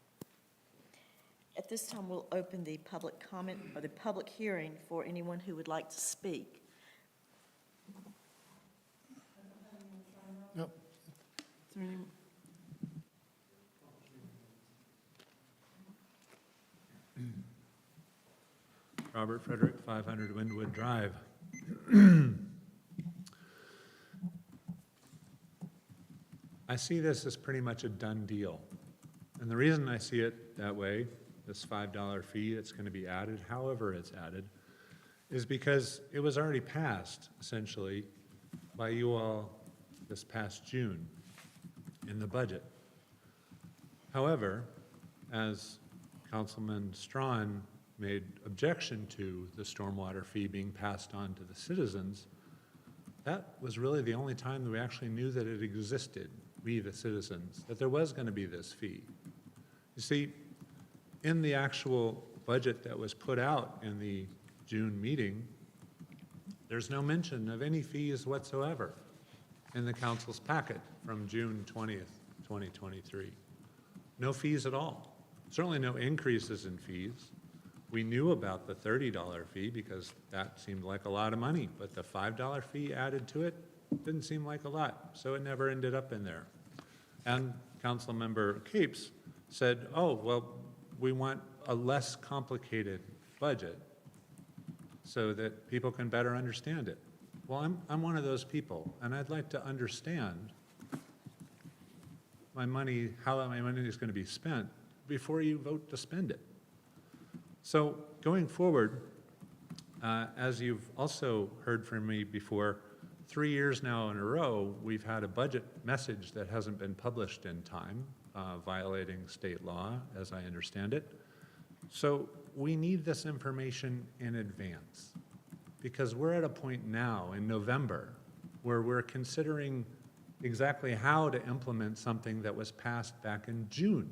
At this time, we'll open the public comment or the public hearing for anyone who would like to speak. Yep. Is there any- Robert Frederick, 500 Windwood Drive. I see this as pretty much a done deal. And the reason I see it that way, this $5 fee that's going to be added, however it's added, is because it was already passed, essentially, by you all this past June in the budget. However, as Councilman Strawn made objection to the stormwater fee being passed on to the citizens, that was really the only time that we actually knew that it existed, we the citizens, that there was going to be this fee. You see, in the actual budget that was put out in the June meeting, there's no mention of any fees whatsoever in the council's packet from June 20th, 2023. No fees at all. Certainly no increases in fees. We knew about the $30 fee because that seemed like a lot of money, but the $5 fee added to it didn't seem like a lot, so it never ended up in there. And Councilmember Capes said, oh, well, we want a less complicated budget so that people can better understand it. Well, I'm one of those people, and I'd like to understand my money, how my money is going to be spent before you vote to spend it. So going forward, as you've also heard from me before, 3 years now in a row, we've had a budget message that hasn't been published in time, violating state law, as I understand it. So we need this information in advance, because we're at a point now in November where we're considering exactly how to implement something that was passed back in June,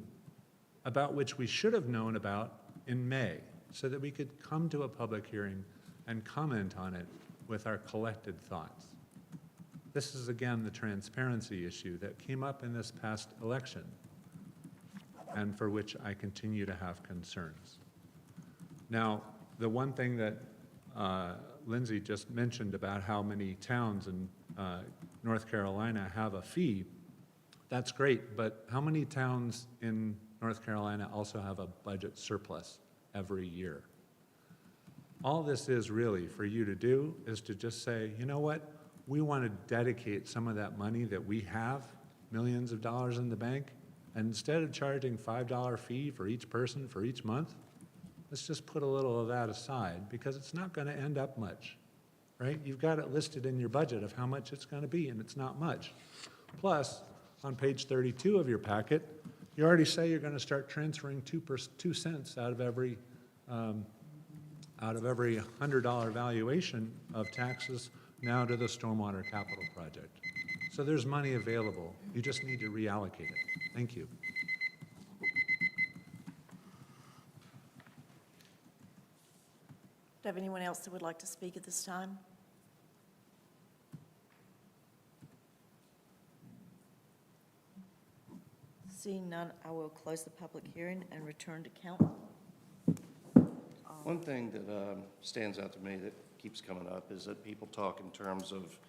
about which we should have known about in May, so that we could come to a public hearing and comment on it with our collected thoughts. This is, again, the transparency issue that came up in this past election, and for which I continue to have concerns. Now, the one thing that Lindsay just mentioned about how many towns in North Carolina have a fee, that's great, but how many towns in North Carolina also have a budget surplus every year? All this is really for you to do is to just say, you know what, we want to dedicate some of that money that we have, millions of dollars in the bank, and instead of charging $5 fee for each person for each month, let's just put a little of that aside, because it's not going to end up much, right? You've got it listed in your budget of how much it's gonna be, and it's not much. Plus, on page 32 of your packet, you already say you're gonna start transferring 2 cents out of every $100 valuation of taxes now to the stormwater capital project. So there's money available. You just need to reallocate it. Thank you. Do I have anyone else that would like to speak at this time? Seeing none, I will close the public hearing and return to council. One thing that stands out to me that keeps coming up is that people talk in terms of,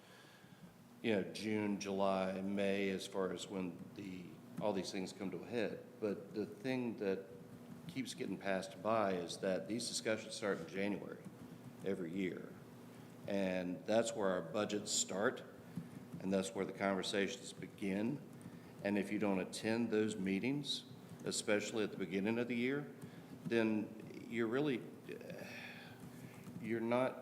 June, July, May, as far as when all these things come to a head. But the thing that keeps getting passed by is that these discussions start in January every year. And that's where our budgets start, and that's where the conversations begin. And if you don't attend those meetings, especially at the beginning of the year, then you're not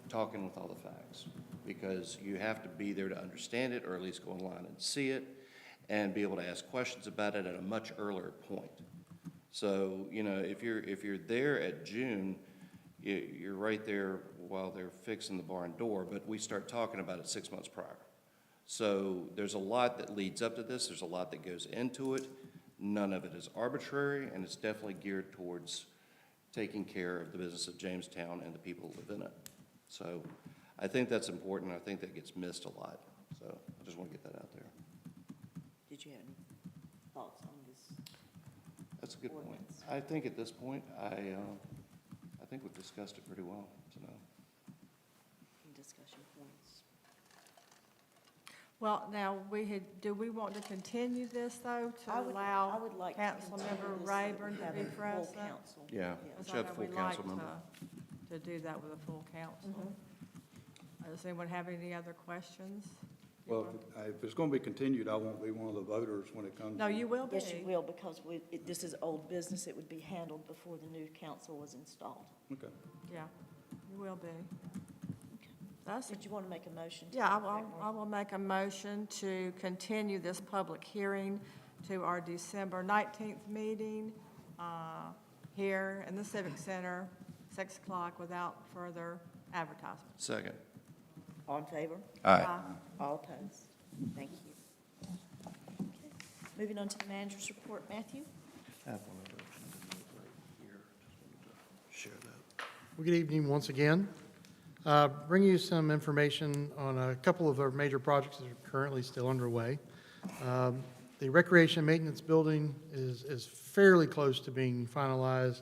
talking with all the facts, because you have to be there to understand it, or at least go online and see it, and be able to ask questions about it at a much earlier point. So, if you're there at June, you're right there while they're fixing the barn door, but we start talking about it 6 months prior. So there's a lot that leads up to this. There's a lot that goes into it. None of it is arbitrary, and it's definitely geared towards taking care of the business of Jamestown and the people who live in it. So I think that's important. I think that gets missed a lot. So I just want to get that out there. Did you have any thoughts on this? That's a good point. Ordinance. I think at this point, I think we've discussed it pretty well, so. Any discussion points? Well, now, do we want to continue this, though, to I allow would like to Councilmember continue this, Rayburn have to be a full present? council. Yeah, Yes. let's have the full Because I know we like council member. To do that with a full council. Does anyone have any other questions? Well, if it's going to be continued, I won't be one of the voters when it comes. No, you will be. Yes, you will, because this is old business. It would be handled before the new council was installed. Okay. Yeah, you will be. That's, Did you want to make a motion? to yeah, that effect, I will make a motion to continue this public hearing to our December 19th meeting here in the Civic Center, 6 o'clock, without further advertisement. Second. All in favor? Aye. All opposed? Thank you. Okay. Moving on to the manager's report, Matthew? I have one other right here. Just wanted to share that. Well, good evening once again. Bring you some information on a couple of our major projects that are currently still underway. The recreation maintenance building is fairly close to being finalized.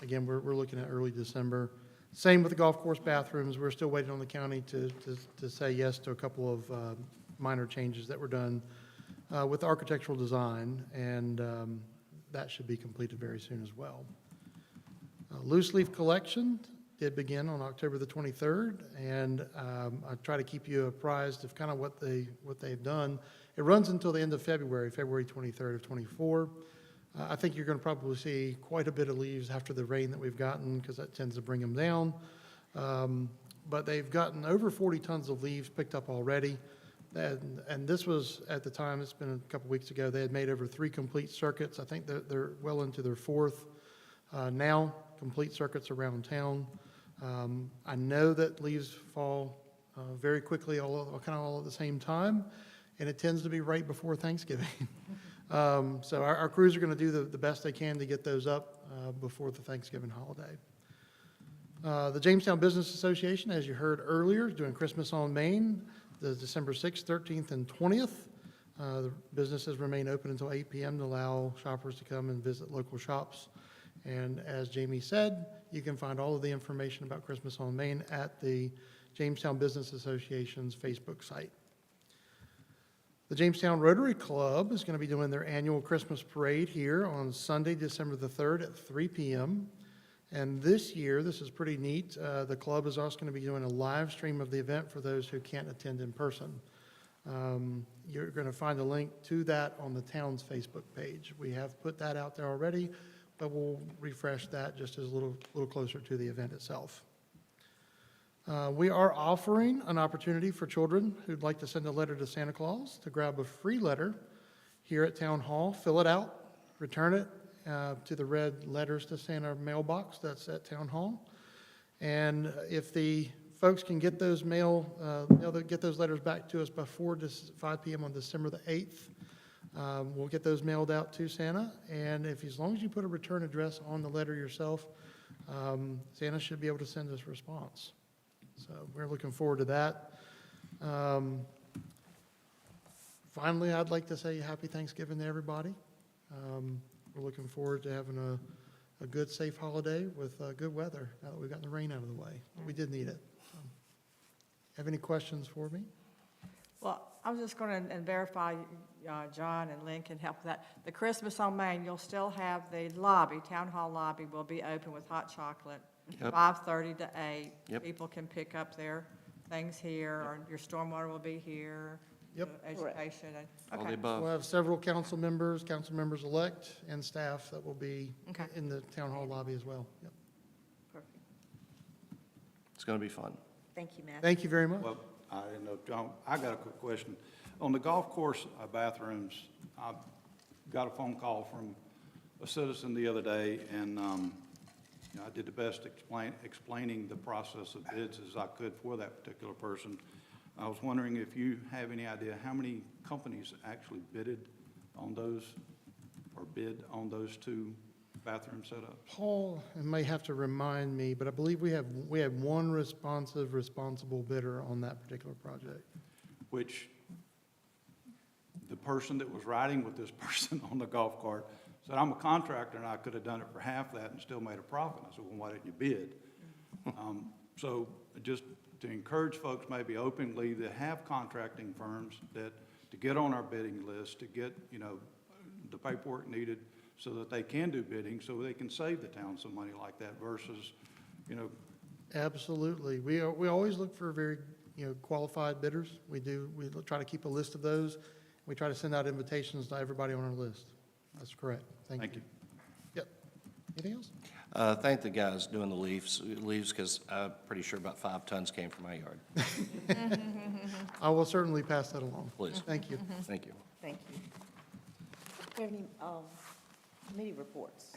Again, we're looking at early December. Same with the golf course bathrooms. We're still waiting on the county to say yes to a couple of minor changes that were done with the architectural design, and that should be completed very soon as well. Loose leaf collection did begin on October the 23rd, and I try to keep you apprised of kind of what they've done. It runs until the end of February 23rd of 24. I think you're going to probably see quite a bit of leaves after the rain that we've gotten, because that tends to bring them down. But they've gotten over 40 tons of leaves picked up already. And this was, at the time, it's been a couple weeks ago, they had made over 3 complete circuits. I think they're well into their 4th now, complete circuits around town. I know that leaves fall very quickly, all at the same time, and it tends to be right before Thanksgiving. So our crews are going to do the best they can to get those up before the Thanksgiving holiday. The Jamestown Business Association, as you heard earlier, is doing Christmas on Main, the December 6th, 13th, and 20th. The businesses remain open until 8 p.m. to allow shoppers to come and visit local shops. And as Jamie said, you can find all of the information about Christmas on Main at the Jamestown Business Association's Facebook site. The Jamestown Rotary Club is going to be doing their annual Christmas parade here on Sunday, December the 3rd at 3 p.m. And this year, this is pretty neat, the club is also going to be doing a live stream of the event for those who can't attend in person. You're going to find a link to that on the town's Facebook page. We have put that out there already, but we'll refresh that just as a little closer to the event itself. We are offering an opportunity for children who'd like to send a letter to Santa Claus to grab a free letter here at Town Hall, fill it out, return it to the red Letters to Santa mailbox that's at Town Hall. And if the folks can get those get those letters back to us before 5 p.m. on December the 8th, we'll get those mailed out to Santa. And as long as you put a return address on the letter yourself, Santa should be able to send us a response. So we're looking forward to that. Finally, I'd like to say happy Thanksgiving to everybody. We're looking forward to having a good, safe holiday with good weather now that we've gotten the rain out of the way. We did need it. So, have any questions for me? Well, I was just going to verify, John and Lynn can help with that. The Christmas on Main, you'll still have the lobby, Town Hall lobby will be open with hot chocolate, Yep. 5:30 to 8. Yep. People can pick up their things here, or your stormwater will be here. Yep. Education, All the okay. above. We'll have several council members-elect, and staff that will be Okay. in the town hall lobby as well. Yep. Perfect. It's going to be fun. Thank you, Matthew. Thank you very much. Well, I didn't know, John, I got a quick question. On the golf course bathrooms, I got a phone call from a citizen the other day, and you know, I did the best explaining the process of bids as I could for that particular person. I was wondering if you have any idea how many companies actually bidded on those, or bid on those 2 bathroom setups? Paul may have to remind me, but I believe we had one responsible bidder on that particular project. Which the person that was riding with this person on the golf cart said, I'm a contractor and I could have done it for half that and still made a profit. I said, well, why didn't you bid? So just to encourage folks maybe openly that have contracting firms that, to get on our bidding list, to get, you know, the paperwork needed so that they can do bidding, so they can save the town some money like that versus, you know. Absolutely. We always look for very, qualified bidders. We try to keep a list of those. We try to send out invitations to everybody on our list. That's correct. Thank you. Yep. Anything else? Thank the guys doing the leaves, because I'm pretty sure about 5 tons came from my yard. I will certainly pass that along. Please. Thank you. Thank you. Thank you. Do you have any committee reports?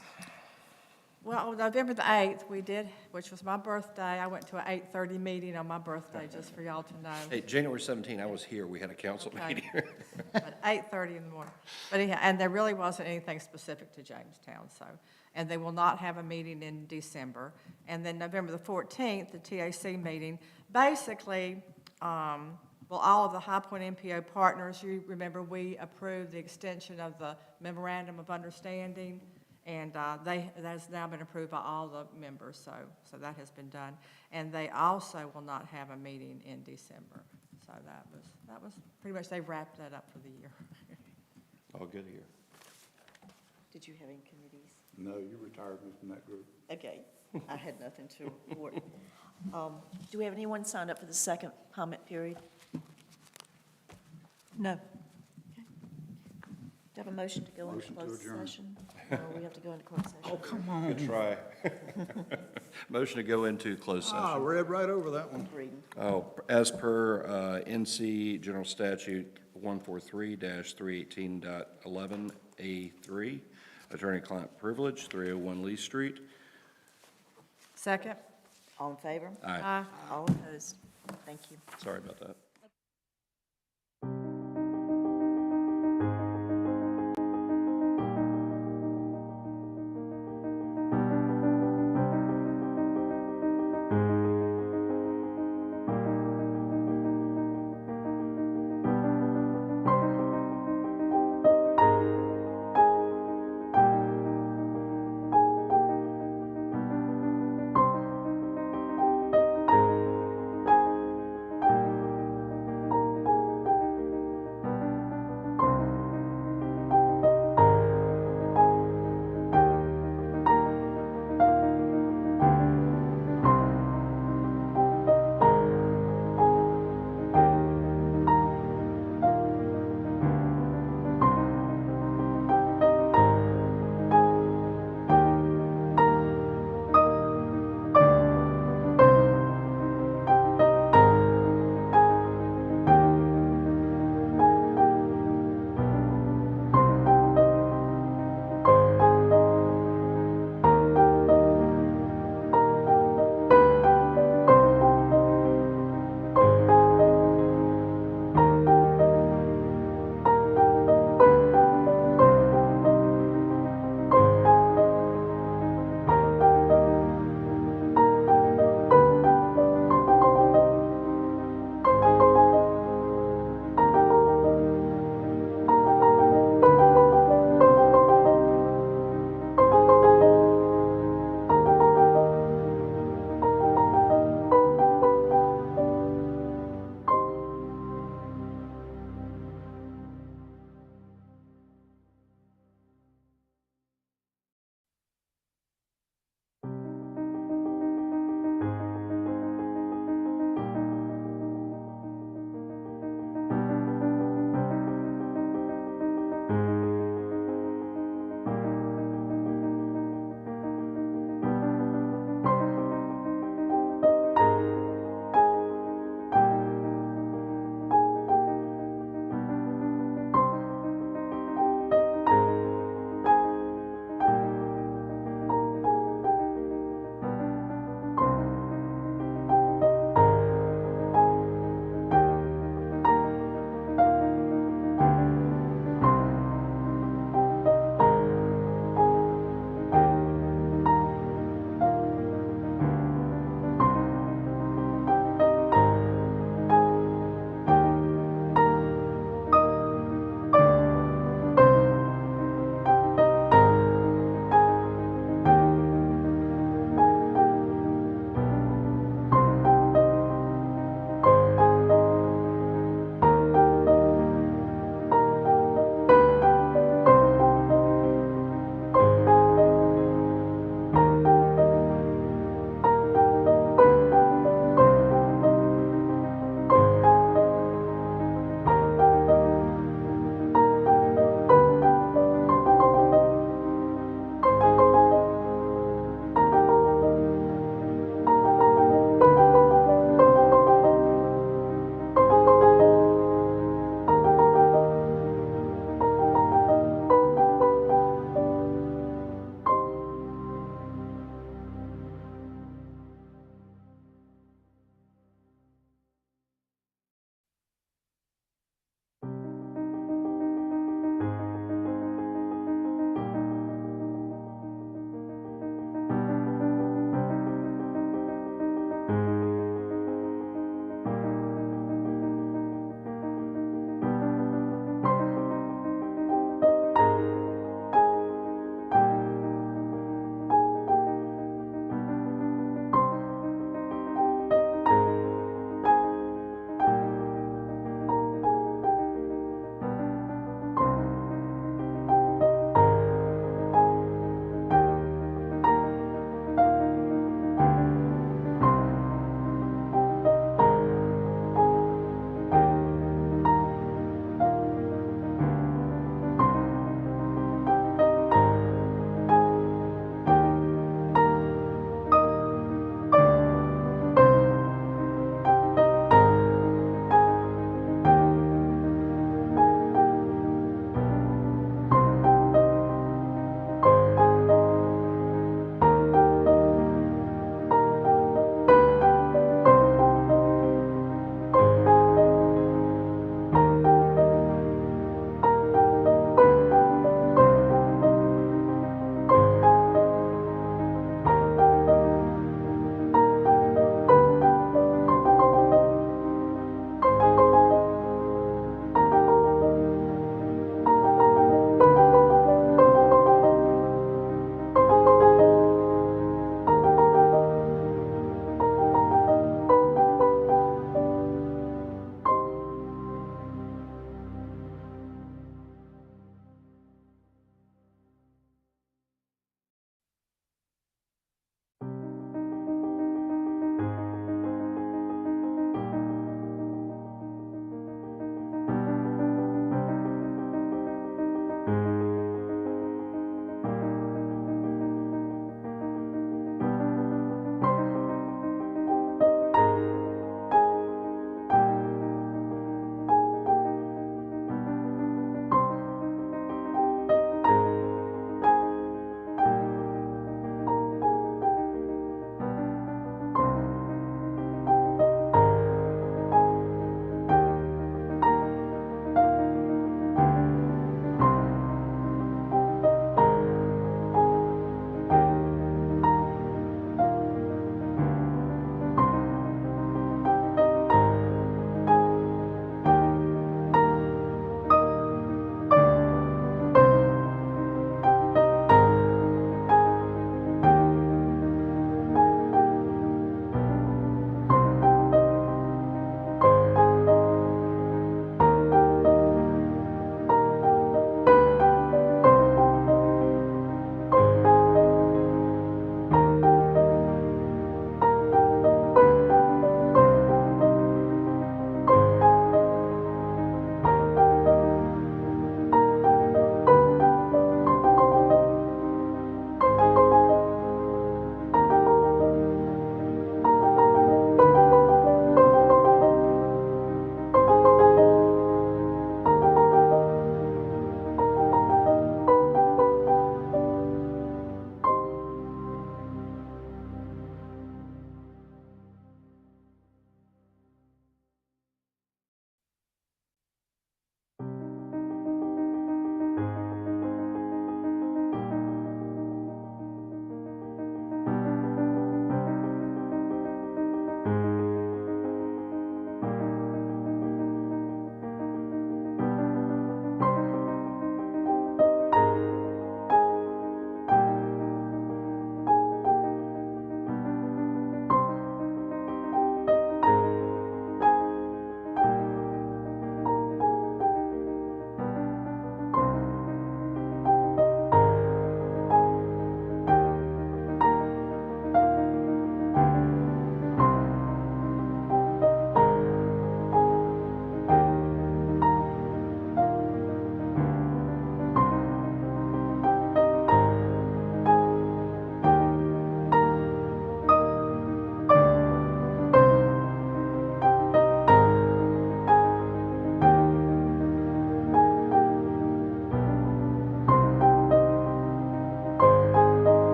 Well, on November the 8th, we did, which was my birthday. I went to an 8:30 meeting on my birthday, just for y'all to know. Hey, January 17, I was here. We had a council Okay. meeting. At 8:30 in the morning. But anyhow, and there really wasn't anything specific to Jamestown, so. And they will not have a meeting in December. And then November the 14th, the TAC meeting, basically, all of the High Point MPO partners, you remember we approved the extension of the memorandum of understanding, and that has now been approved by all the members, so that has been done. And they also will not have a meeting in December. So that was pretty much, they wrapped that up for the year. All good here. Did you have any committees? No, you retired me from that group. Okay, I had nothing to report. Do we have anyone signed up for the second comment period? No. Do you have a motion to go into Motion to closed adjourn. session? Or we have to go into closed session? Oh, come on. Good try. Motion to go into closed I session. read right over that one. Reading. Oh, as per NC General Statute 143-318.11A3, attorney-client privilege, 301 Lee Street. Second? All in favor? Aye. All opposed? Thank you. Sorry about that.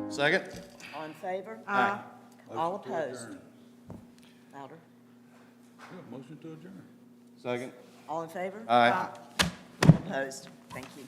Second? All in favor? Aye. All Motion to opposed? adjourn. Louder. Yeah, motion to adjourn. Second? All in favor? Aye. All opposed? Thank you.